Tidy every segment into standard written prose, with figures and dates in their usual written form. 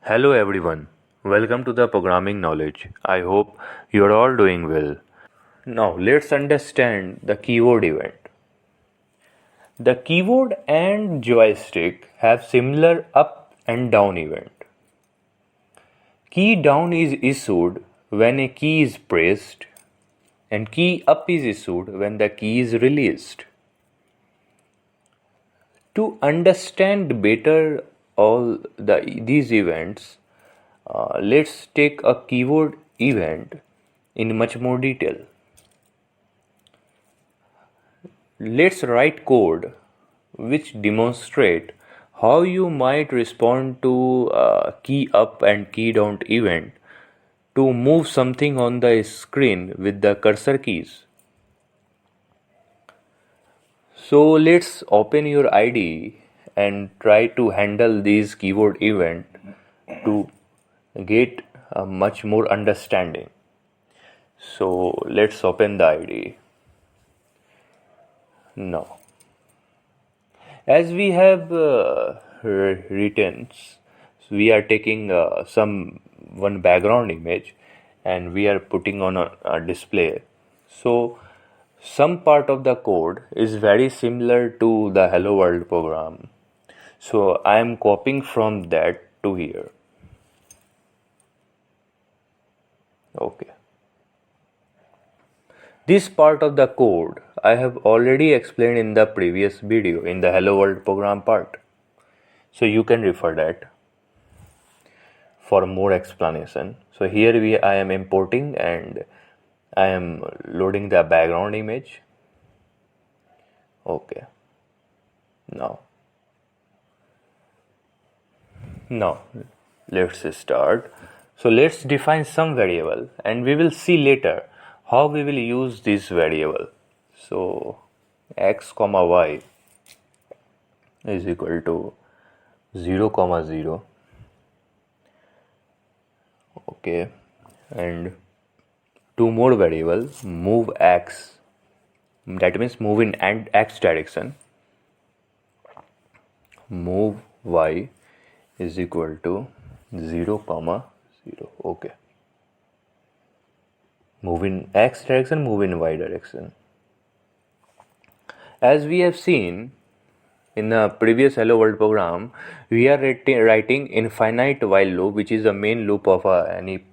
Hello everyone, welcome to the Programming Knowledge. I hope you are all doing well. Now let's understand the keyboard event. The keyboard and joystick have similar up and down event. Key down is issued when a key is pressed and key up is issued when the key is released. To understand better these events, let's take a keyboard event in much more detail. Let's write code which demonstrate how you might respond to key up and key down event to move something on the screen with the cursor keys. So let's open your IDE and try to handle these keyboard event to get a much more understanding. So let's open the IDE. Now, as we have written, we are taking one background image and we are putting on a display. So some part of the code is very similar to the Hello World program. So I am copying from that to here. Okay. This part of the code I have already explained in the previous video in the Hello World program part. So you can refer that for more explanation. So here I am importing and I am loading the background image. Okay. Now let's start. So let's define some variable and we will see later how we will use this variable. So x comma y is equal to 0 comma 0. Okay, and two more variables, move x, that means move in x direction, move y is equal to 0 comma 0. Okay, move in x direction, move in y direction. As we have seen in the previous Hello World program, we are writing infinite while loop, which is the main loop of any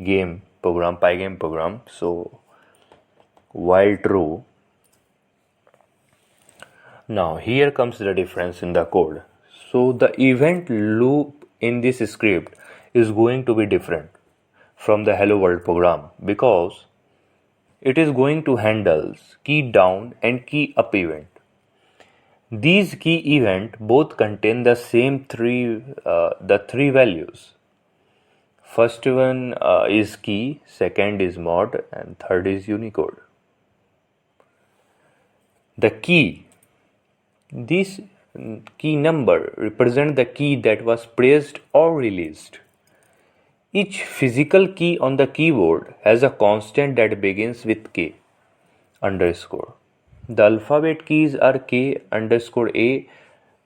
game program, Pygame program. So while true. Now here comes the difference in the code. So the event loop in this script is going to be different from the Hello World program because it is going to handle key down and key up event. These key event both contain the same three values. First one is key, second is mod, and third is Unicode. The key, this key number represents the key that was pressed or released. Each physical key on the keyboard has a constant that begins with K underscore. The alphabet keys are K underscore A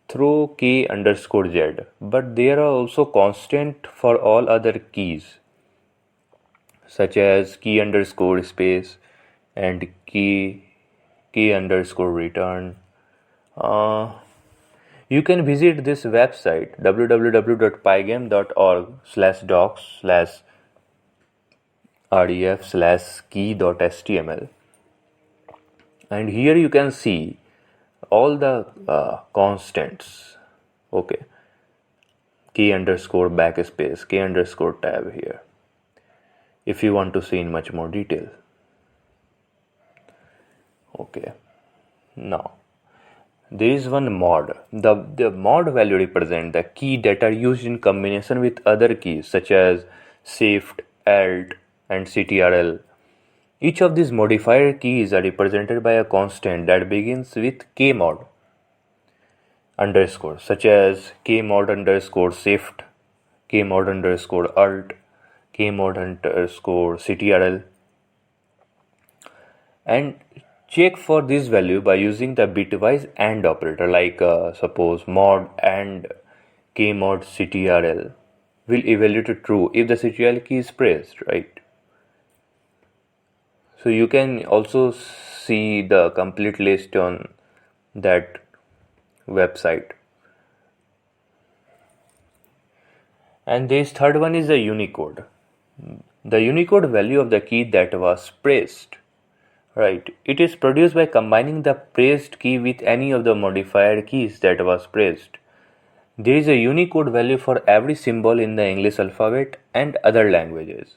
through K underscore Z, but there are also constant for all other keys such as key underscore space and key underscore return. You can visit this website www.pygame.org/docs/ref/key.html, and here you can see all the constants. Okay, key underscore backspace, key underscore tab here, if you want to see in much more detail. Okay, now there is one mod. The mod value represents the key that are used in combination with other keys such as Shift, Alt, and CTRL. Each of these modifier keys are represented by a constant that begins with kmod underscore, such as kmod underscore Shift, kmod underscore Alt, kmod underscore CTRL, and check for this value by using the bitwise AND operator, like suppose mod and kmod CTRL. will evaluate to true if the serial key is pressed, right? So you can also see the complete list on that website. And this third one is the Unicode. The Unicode value of the key that was pressed, right? It is produced by combining the pressed key with any of the modified keys that was pressed. There is a Unicode value for every symbol in the English alphabet and other languages.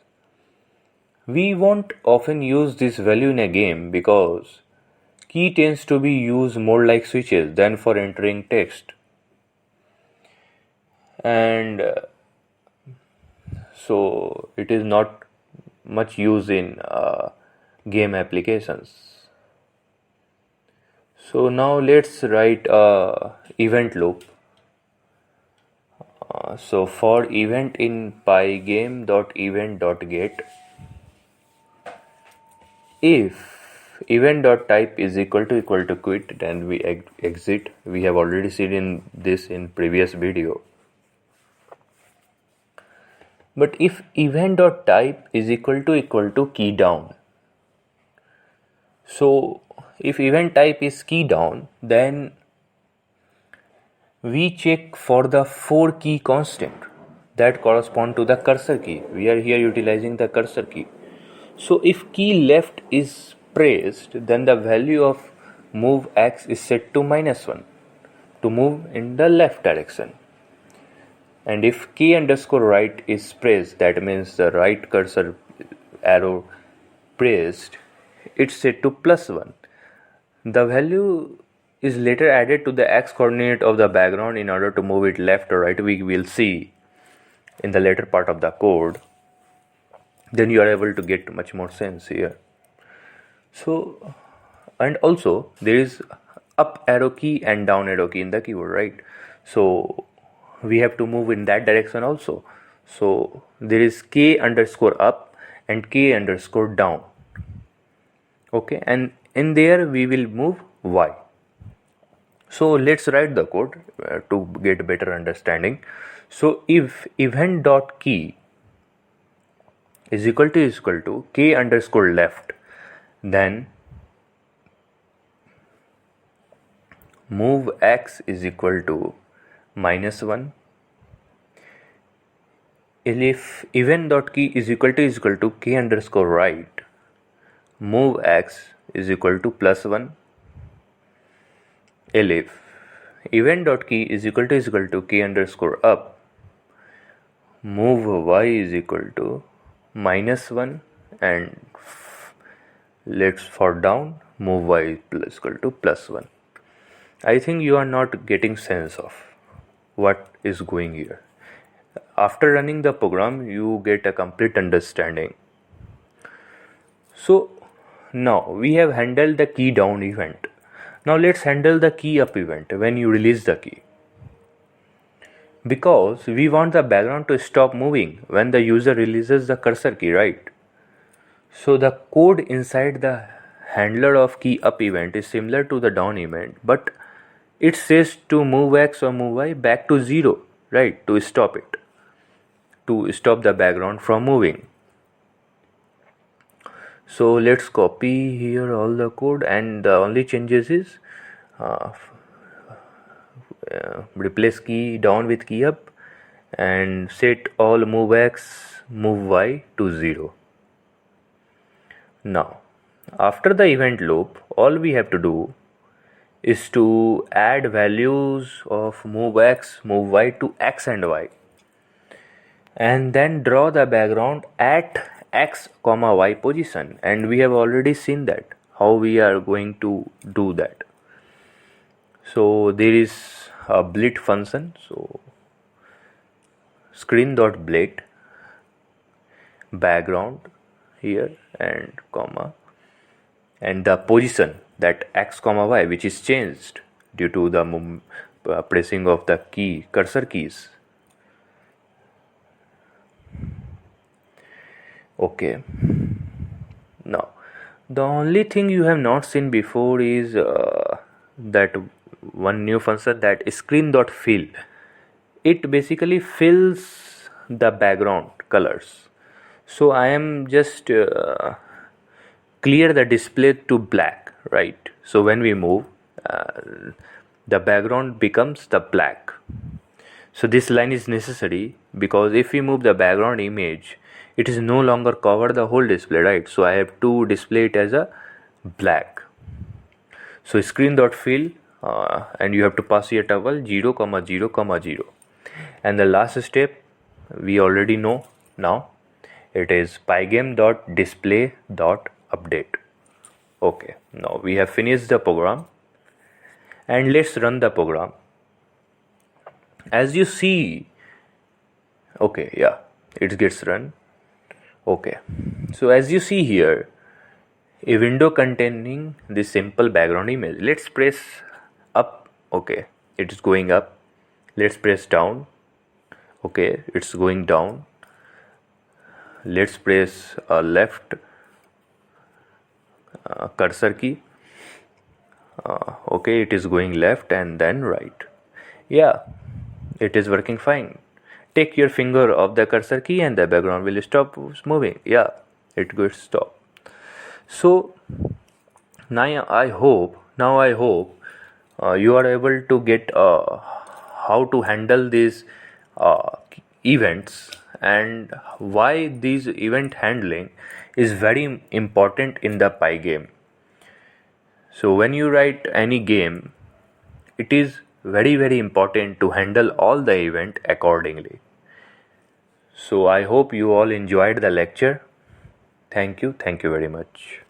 We won't often use this value in a game because key tends to be used more like switches than for entering text. And so it is not much used in game applications. So now let's write a event loop. So for event in pygame.event.get, if event.type is equal to quit, then we exit. We have already seen in previous video. But if event.type is equal to key down, so if event type is key down, then we check for the 4 key constant that correspond to the cursor key. We are here utilizing the cursor key. So if key left is pressed, then the value of move x is set to -1 to move in the left direction. And if key underscore right is pressed, that means the right cursor arrow pressed, it's set to +1. The value is later added to the x coordinate of the background in order to move it left or right. We will see in the later part of the code. Then you are able to get much more sense here. So, and also there is up arrow key and down arrow key in the keyboard, right? So we have to move in that direction also. So there is k underscore up and k underscore down. Okay, and in there we will move y. So let's write the code to get better understanding. So if event.key is equal to k underscore left, then move x is equal to -1. If event.key is equal to k underscore right, move x is equal to +1. If event.key is equal to k underscore up, move y is equal to -1, and let's for down, move y is equal to +1. I think you are not getting sense of what is going here. After running the program, you get a complete understanding. So now we have handled the key down event. Now let's handle the key up event when you release the key. Because we want the background to stop moving when the user releases the cursor key, right? So the code inside the handler of key up event is similar to the down event, but it says to move x or move y back to 0, right? To stop it, to stop the background from moving. So let's copy here all the code, and the only changes is replace key down with key up and set all move x, move y to 0. Now after the event loop, all we have to do is to add values of move x, move y to x and y, and then draw the background at x comma y position. And we have already seen that how we are going to do that. So there is a blit function. So screen.blit background here and comma, and the position, that x comma y, which is changed due to the pressing of the key cursor keys. Okay, now the only thing you have not seen before is that one new function, that screen.fill. It basically fills the background colors. So I am just clear the display to black, right? So when we move, the background becomes the black. So this line is necessary because if we move the background image, it is no longer cover the whole display, right? So I have to display it as a black. So screen.fill and you have to pass here toggle 0, 0, 0. And the last step we already know now, it is pygame.display.update. Okay, now we have finished the program and let's run the program. As you see, okay, yeah, it gets run. Okay, so as you see here, a window containing this simple background image. Let's press up. Okay, it is going up. Let's press down. Okay, it's going down. Let's press left cursor key. Okay, it is going left and then right. Yeah, it is working fine. Take your finger off the cursor key and the background will stop moving. Yeah, it will stop. So now I hope you are able to get how to handle these events and why these event handling is very important in the Pygame. So when you write any game, it is very important to handle all the event accordingly. So I hope you all enjoyed the lecture. Thank you very much.